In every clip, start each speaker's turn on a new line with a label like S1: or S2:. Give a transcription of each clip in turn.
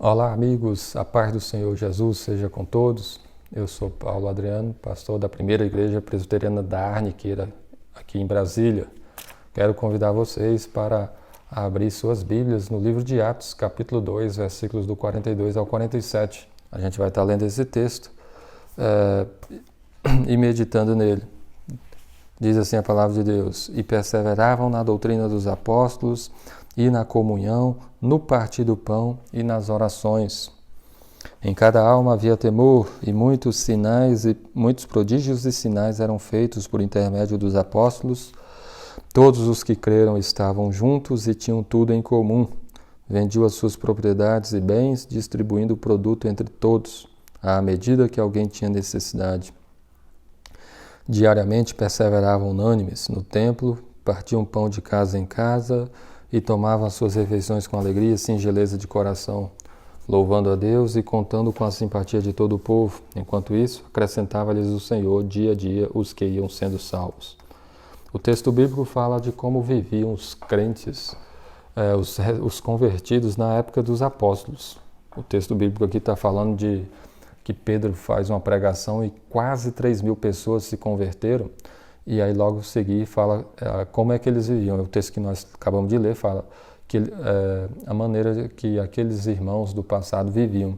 S1: Olá, amigos, a paz do Senhor Jesus seja com todos. Eu sou Paulo Adriano, pastor da Primeira Igreja Presbiteriana da Arniqueira, aqui em Brasília. Quero convidar vocês para abrir suas Bíblias no livro de Atos, capítulo 2, versículos do 42 ao 47. A gente vai estar lendo esse texto e meditando nele. Diz assim a palavra de Deus: E perseveravam na doutrina dos apóstolos, e na comunhão, no partir do pão e nas orações. Em cada alma havia temor, e muitos sinais e muitos prodígios e sinais eram feitos por intermédio dos apóstolos. Todos os que creram estavam juntos e tinham tudo em comum. Vendiam as suas propriedades e bens, distribuindo o produto entre todos, à medida que alguém tinha necessidade. Diariamente perseveravam unânimes no templo, partiam pão de casa em casa e tomavam as suas refeições com alegria e singeleza de coração, louvando a Deus e contando com a simpatia de todo o povo. Enquanto isso, acrescentava-lhes o Senhor dia a dia os que iam sendo salvos. O texto bíblico fala de como viviam os crentes, os convertidos na época dos apóstolos. O texto bíblico aqui está falando de que Pedro faz uma pregação e quase 3.000 pessoas se converteram. E aí logo seguir fala como é que eles viviam. O texto que nós acabamos de ler fala que a maneira que aqueles irmãos do passado viviam.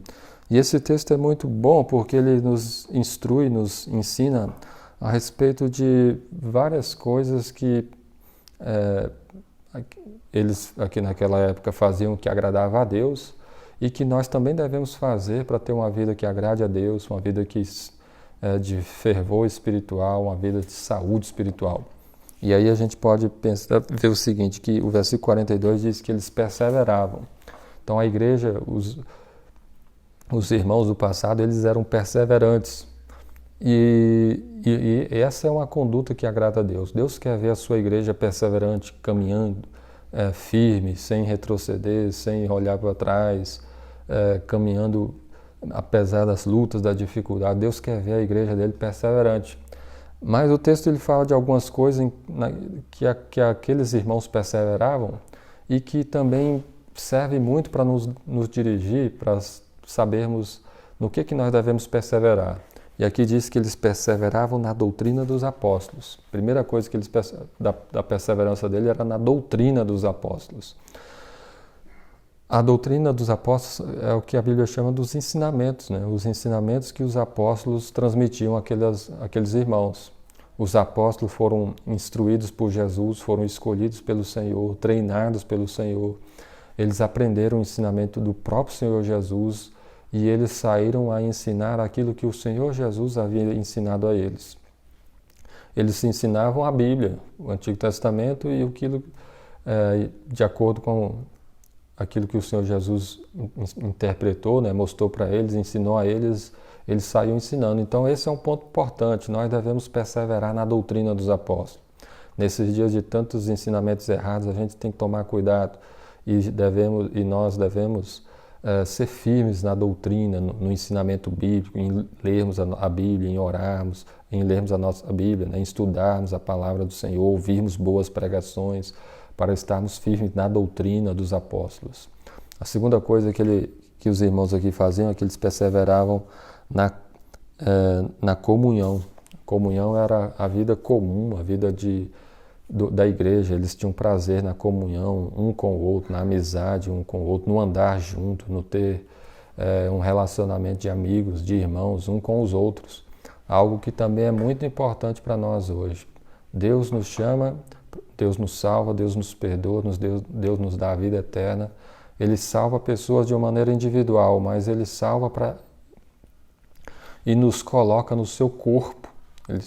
S1: E esse texto é muito bom porque ele nos instrui, nos ensina a respeito de várias coisas que eles aqui naquela época faziam que agradava a Deus e que nós também devemos fazer para ter uma vida que agrade a Deus, uma vida que de fervor espiritual, uma vida de saúde espiritual. E aí a gente pode pensar, ver o seguinte, que o versículo 42 diz que eles perseveravam. Então a igreja, os irmãos do passado, eles eram perseverantes. E essa é uma conduta que agrada a Deus. Deus quer ver a sua igreja perseverante, caminhando, firme, sem retroceder, sem olhar para trás, caminhando apesar das lutas, da dificuldade. Deus quer ver a igreja dele perseverante. Mas o texto ele fala de algumas coisas que aqueles irmãos perseveravam e que também serve muito para nos dirigir, para sabermos no que nós devemos perseverar. E aqui diz que eles perseveravam na doutrina dos apóstolos. A primeira coisa que eles da perseverança dele era na doutrina dos apóstolos. A doutrina dos apóstolos é o que a Bíblia chama dos ensinamentos, né? Os ensinamentos que os apóstolos transmitiam àqueles irmãos. Os apóstolos foram instruídos por Jesus, foram escolhidos pelo Senhor, treinados pelo Senhor. Eles aprenderam o ensinamento do próprio Senhor Jesus e eles saíram a ensinar aquilo que o Senhor Jesus havia ensinado a eles. Eles ensinavam a Bíblia, o Antigo Testamento e aquilo de acordo com aquilo que o Senhor Jesus interpretou, né, mostrou para eles, ensinou a eles, eles saíram ensinando. Então esse é um ponto importante, nós devemos perseverar na doutrina dos apóstolos. Nesses dias de tantos ensinamentos errados, a gente tem que tomar cuidado e nós devemos ser firmes na doutrina, no ensinamento bíblico, em lermos a Bíblia, em orarmos, em lermos a nossa Bíblia, né, em estudarmos a palavra do Senhor, ouvirmos boas pregações, para estarmos firmes na doutrina dos apóstolos. A segunda coisa que os irmãos aqui faziam é que eles perseveravam na comunhão. A comunhão era a vida comum, a vida da igreja. Eles tinham prazer na comunhão, um com o outro, na amizade um com o outro, no andar junto, no ter um relacionamento de amigos, de irmãos, um com os outros. Algo que também é muito importante para nós hoje. Deus nos chama, Deus nos salva, Deus nos perdoa, Deus nos dá a vida eterna. Ele salva pessoas de uma maneira individual, mas Ele salva e nos coloca no seu corpo. Ele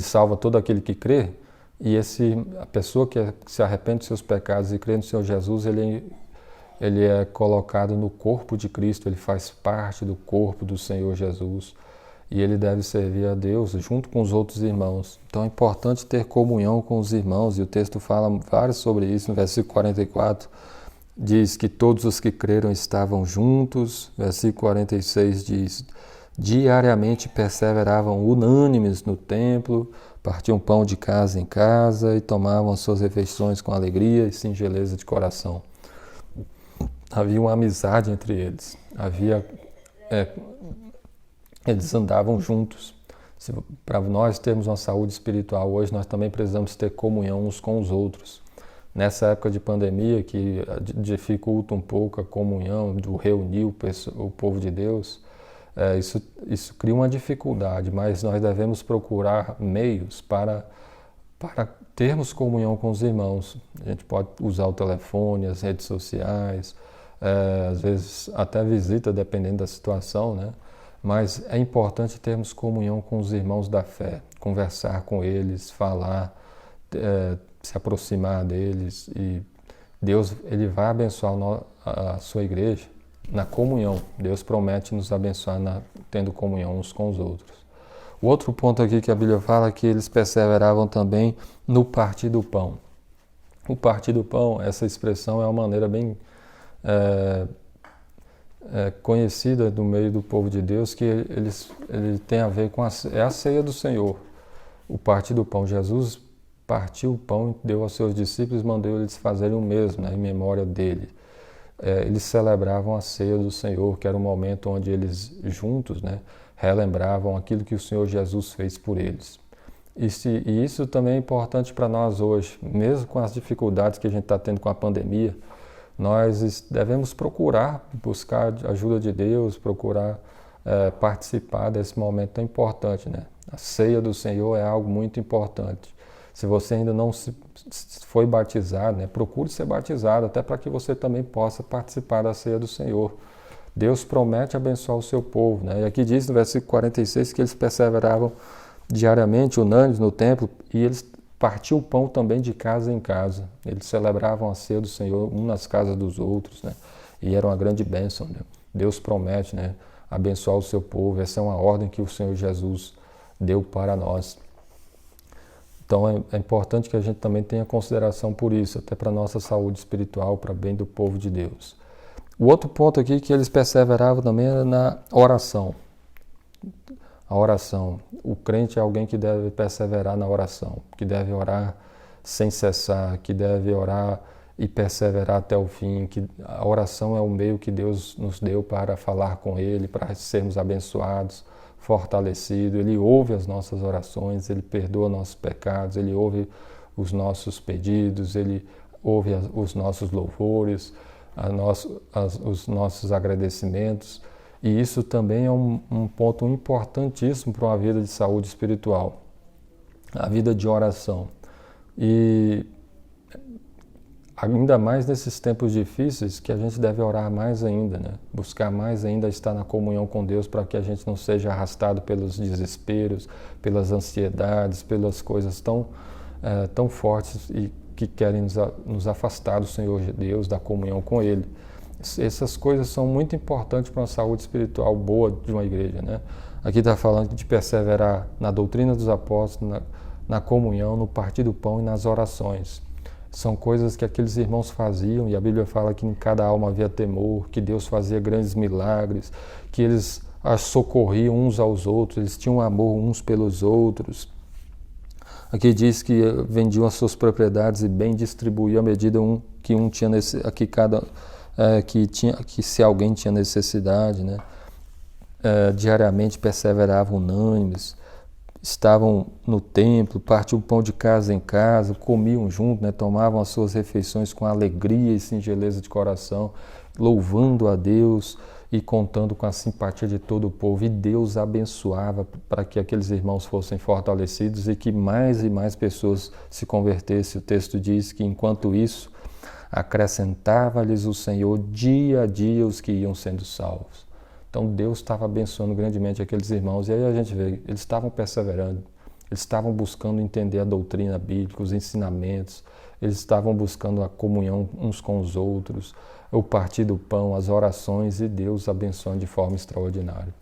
S1: salva todo aquele que crê, e a pessoa que se arrepende dos seus pecados e crê no Senhor Jesus, ele é colocado no corpo de Cristo, ele faz parte do corpo do Senhor Jesus. E ele deve servir a Deus junto com os outros irmãos. Então é importante ter comunhão com os irmãos, e o texto fala vários sobre isso. No versículo 44 diz que todos os que creram estavam juntos. Versículo 46 diz: diariamente perseveravam unânimes no templo, partiam pão de casa em casa e tomavam as suas refeições com alegria e singeleza de coração. Havia uma amizade entre eles, eles andavam juntos. Para nós termos uma saúde espiritual hoje, nós também precisamos ter comunhão uns com os outros. Nessa época de pandemia, que dificulta um pouco a comunhão, do reunir o povo de Deus, isso cria uma dificuldade, mas nós devemos procurar meios para termos comunhão com os irmãos. A gente pode usar o telefone, as redes sociais, às vezes até visita, dependendo da situação, né? Mas é importante termos comunhão com os irmãos da fé, conversar com eles, falar, se aproximar deles, e Deus ele vai abençoar a sua igreja na comunhão. Deus promete nos abençoar tendo comunhão uns com os outros. O outro ponto aqui que a Bíblia fala é que eles perseveravam também no partir do pão. O partir do pão, essa expressão é uma maneira bem conhecida no meio do povo de Deus, que ele tem a ver com a ceia do Senhor. O partir do pão. Jesus partiu o pão, deu aos seus discípulos, mandou eles fazerem o mesmo, né, em memória dele. Eles celebravam a ceia do Senhor, que era um momento onde eles juntos, né, relembravam aquilo que o Senhor Jesus fez por eles. E isso também é importante para nós hoje, mesmo com as dificuldades que a gente está tendo com a pandemia. Nós devemos procurar buscar a ajuda de Deus, procurar participar desse momento tão importante, né? A ceia do Senhor é algo muito importante. Se você ainda não foi batizado, né, procure ser batizado, até para que você também possa participar da ceia do Senhor. Deus promete abençoar o seu povo, né? E aqui diz no versículo 46 que eles perseveravam diariamente, unânimes no templo, e eles partiam o pão também de casa em casa. Eles celebravam a ceia do Senhor, um nas casas dos outros, né? E era uma grande bênção, né? Deus promete, né, abençoar o seu povo. Essa é uma ordem que o Senhor Jesus deu para nós. Então é importante que a gente também tenha consideração por isso, até para a nossa saúde espiritual, para o bem do povo de Deus. O outro ponto aqui que eles perseveravam também era na oração. A oração. O crente é alguém que deve perseverar na oração, que deve orar sem cessar, que deve orar e perseverar até o fim, que a oração é o meio que Deus nos deu para falar com Ele, para sermos abençoados, fortalecidos. Ele ouve as nossas orações, Ele perdoa nossos pecados, Ele ouve os nossos pedidos, Ele ouve os nossos louvores, os nossos agradecimentos. E isso também é um ponto importantíssimo para uma vida de saúde espiritual, a vida de oração. E ainda mais nesses tempos difíceis, que a gente deve orar mais ainda, né? Buscar mais ainda estar na comunhão com Deus, para que a gente não seja arrastado pelos desesperos, pelas ansiedades, pelas coisas tão fortes e que querem nos afastar do Senhor Deus, da comunhão com Ele. Essas coisas são muito importantes para uma saúde espiritual boa de uma igreja, né? Aqui está falando de perseverar na doutrina dos apóstolos, na comunhão, no partir do pão e nas orações. São coisas que aqueles irmãos faziam, e a Bíblia fala que em cada alma havia temor, que Deus fazia grandes milagres, que eles socorriam uns aos outros, eles tinham amor uns pelos outros. Aqui diz que vendiam as suas propriedades e bem distribuíam à medida que um tinha que se alguém tinha necessidade, né? Diariamente perseveravam unânimes, estavam no templo, partiam o pão de casa em casa, comiam junto, né? Tomavam as suas refeições com alegria e singeleza de coração, louvando a Deus e contando com a simpatia de todo o povo. E Deus abençoava para que aqueles irmãos fossem fortalecidos e que mais e mais pessoas se convertessem. O texto diz que, enquanto isso, acrescentava-lhes o Senhor dia a dia os que iam sendo salvos. Então Deus estava abençoando grandemente aqueles irmãos, e aí a gente vê, eles estavam perseverando, eles estavam buscando entender a doutrina bíblica, os ensinamentos, eles estavam buscando a comunhão uns com os outros, o partir do pão, as orações, e Deus abençoando de forma extraordinária.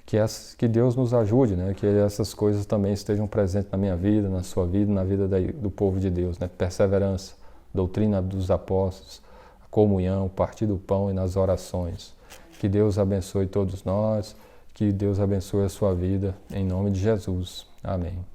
S1: Que Deus nos ajude, né? Que essas coisas também estejam presentes na minha vida, na sua vida, na vida do povo de Deus, né? Perseverança, doutrina dos apóstolos, a comunhão, o partir do pão e nas orações. Que Deus abençoe todos nós, que Deus abençoe a sua vida, em nome de Jesus. Amém.